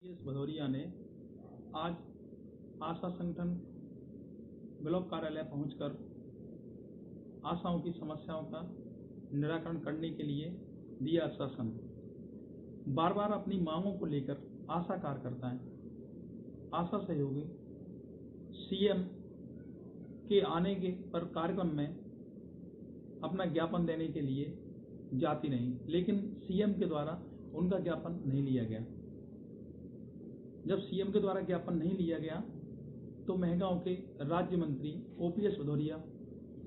भदौरिया ने आज आशा संगठन ब्लॉक कार्यालय पहुंचकर आशाओं की समस्याओं का निराकरण करने के लिए दिया आश्वासन। बार बार अपनी मांगों को लेकर आशा कार्यकर्ताएं आशा सहयोगी सीएम के आने के पर कार्यक्रम में अपना ज्ञापन देने के लिए जाती नहीं, लेकिन सीएम के द्वारा उनका ज्ञापन नहीं लिया गया। जब सीएम के द्वारा ज्ञापन नहीं लिया गया तो महगांव के राज्य मंत्री ओपीएस भदौरिया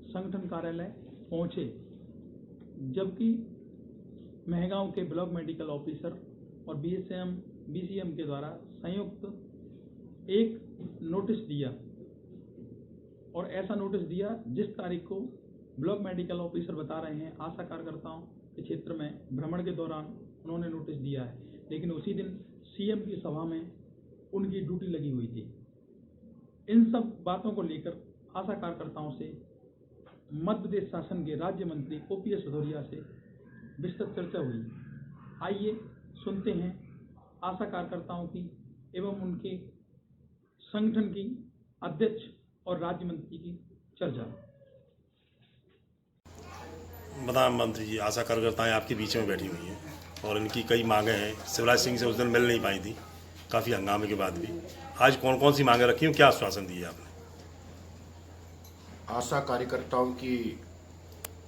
संगठन कार्यालय पहुंचे, जबकि महगांव के ब्लॉक मेडिकल ऑफिसर और बीसीएम के द्वारा संयुक्त एक नोटिस दिया और ऐसा नोटिस दिया जिस तारीख को ब्लॉक मेडिकल ऑफिसर बता रहे हैं आशा कार्यकर्ताओं के क्षेत्र में भ्रमण के दौरान उन्होंने नोटिस दिया है, लेकिन उसी दिन सीएम की सभा में उनकी ड्यूटी लगी हुई थी। इन सब बातों को लेकर आशा कार्यकर्ताओं से मध्य प्रदेश शासन के राज्य मंत्री ओपीएस भदौरिया से विस्तृत चर्चा हुई। आइए सुनते हैं आशा कार्यकर्ताओं की एवं उनके संगठन की अध्यक्ष और राज्य मंत्री की चर्चा। प्रधानमंत्री जी, आशा कार्यकर्ताएं आपके बीच में बैठी हुई हैं और इनकी कई मांगे हैं। शिवराज सिंह से उस दिन मिल नहीं पाई थी, काफ़ी हंगामे के बाद भी। आज कौन कौन सी मांगे रखी हैं, क्या आश्वासन दिए आपने? आशा कार्यकर्ताओं की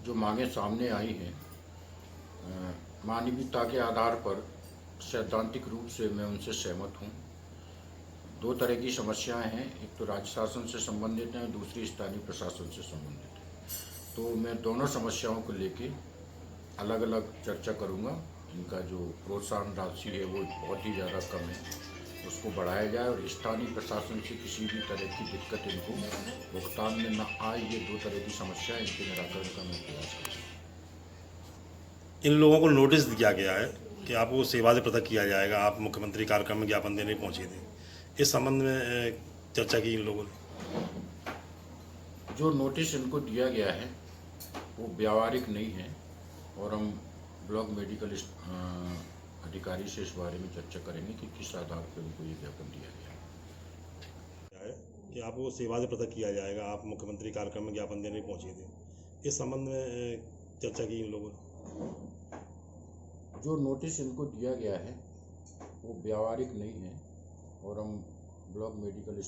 जो मांगे सामने आई हैं, मानवीयता के आधार पर सैद्धांतिक रूप से मैं उनसे सहमत हूँ। दो तरह की समस्याएं हैं, एक तो राज्य शासन से संबंधित है, दूसरी स्थानीय प्रशासन से संबंधित है। तो मैं दोनों समस्याओं को लेके अलग अलग चर्चा करूँगा। इनका जो प्रोत्साहन राशि है वो बहुत ही ज़्यादा कम है, उसको बढ़ाया जाए और स्थानीय प्रशासन से किसी भी तरह की दिक्कत इनको भुगतान में न आए। ये दो तरह की समस्या, इनके निराकरण का मैं प्रयास करूँगा। इन लोगों को नोटिस दिया गया है कि आपको सेवा से पृथक किया जाएगा। आप मुख्यमंत्री कार्यक्रम में ज्ञापन देने पहुँचे थे, इस संबंध में चर्चा की इन लोगों ने? जो नोटिस इनको दिया गया है वो व्यावहारिक नहीं है और हम ब्लॉक मेडिकल अधिकारी से इस बारे में चर्चा करेंगे कि किस आधार पर उनको ये ज्ञापन दिया गया है। कि आपको सेवा से पृथक किया जाएगा। आप मुख्यमंत्री कार्यक्रम में ज्ञापन देने पहुँचे थे, इस संबंध में चर्चा की इन लोगों ने? जो नोटिस इनको दिया गया है वो व्यावहारिक नहीं है और हम ब्लॉक मेडिकल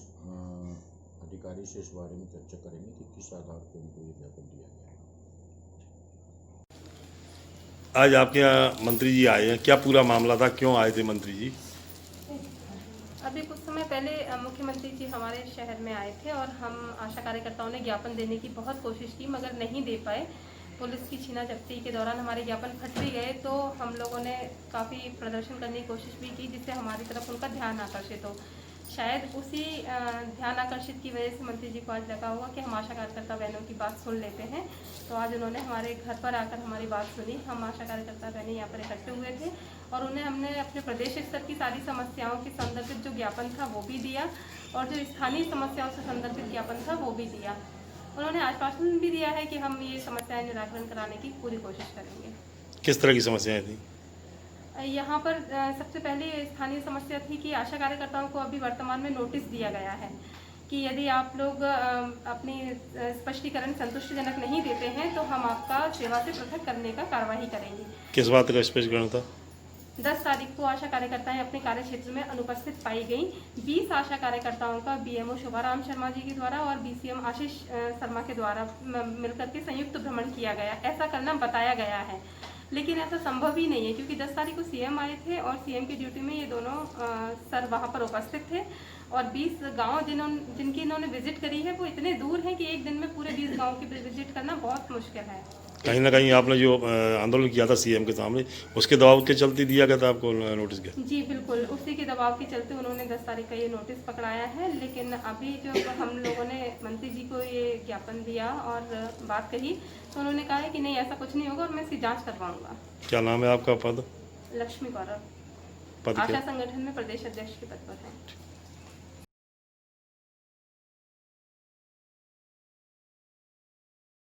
अधिकारी से इस बारे में चर्चा करेंगे कि किस आधार पर उनको ये ज्ञापन दिया गया है। आज आपके यहाँ मंत्री जी आए हैं, क्या पूरा मामला था, क्यों आए थे मंत्री जी? अभी कुछ समय पहले मुख्यमंत्री जी हमारे शहर में आए थे और हम आशा कार्यकर्ताओं ने ज्ञापन देने की बहुत कोशिश की मगर नहीं दे पाए। पुलिस की छीना झपटी के दौरान हमारे ज्ञापन फट भी गए, तो हम लोगों ने काफ़ी प्रदर्शन करने की कोशिश भी की जिससे हमारी तरफ उनका ध्यान आकर्षित हो। शायद उसी ध्यान आकर्षित की वजह से मंत्री जी को आज लगा होगा कि हम आशा कार्यकर्ता बहनों की बात सुन लेते हैं, तो आज उन्होंने हमारे घर पर आकर हमारी बात सुनी। हम आशा कार्यकर्ता बहनें यहाँ पर इकट्ठे हुए थे और हमने अपने प्रदेश स्तर की सारी समस्याओं के संदर्भित जो ज्ञापन था वो भी दिया और जो स्थानीय समस्याओं से संदर्भित ज्ञापन था वो भी दिया। उन्होंने आश्वासन भी दिया है कि हम ये समस्याएं निराकरण कराने की पूरी कोशिश करेंगे। किस तरह की समस्याएं थी? यहाँ पर सबसे पहले स्थानीय समस्या थी कि आशा कार्यकर्ताओं को अभी वर्तमान में नोटिस दिया गया है कि यदि आप लोग अपनी स्पष्टीकरण संतुष्टिजनक नहीं देते हैं तो हम आपका सेवा से पृथक करने का कार्रवाई करेंगे। किस बात का स्पष्टीकरण था? 10 तारीख को आशा कार्यकर्ताएं अपने कार्य क्षेत्र में अनुपस्थित पाई गई। 20 आशा कार्यकर्ताओं का बीएमओ शोभाराम शर्मा जी के द्वारा और बीसीएम आशीष शर्मा के द्वारा मिलकर के संयुक्त भ्रमण किया गया। ऐसा करना बताया गया है, लेकिन ऐसा संभव ही नहीं है क्योंकि 10 तारीख को सीएम आए थे और सीएम की ड्यूटी में ये दोनों सर वहाँ पर उपस्थित थे और 20 गांव जिनकी इन्होंने विजिट करी है वो इतने दूर हैं कि एक दिन में पूरे 20 गांव की विजिट करना बहुत मुश्किल है। कहीं ना कहीं आपने जो आंदोलन किया था सीएम के सामने, उसके दबाव के चलते दिया गया था आपको नोटिस? गया जी बिल्कुल, उसी के दबाव के चलते उन्होंने 10 तारीख का ये नोटिस पकड़ाया है। लेकिन अभी जो हम लोगों ने मंत्री जी को ये ज्ञापन दिया और बात कही तो उन्होंने कहा है कि नहीं ऐसा कुछ नहीं होगा और मैं इसकी जाँच करवाऊँगा। क्या नाम है आपका पद? लक्ष्मी गौरव, आशा संगठन में प्रदेश अध्यक्ष के पद पर है।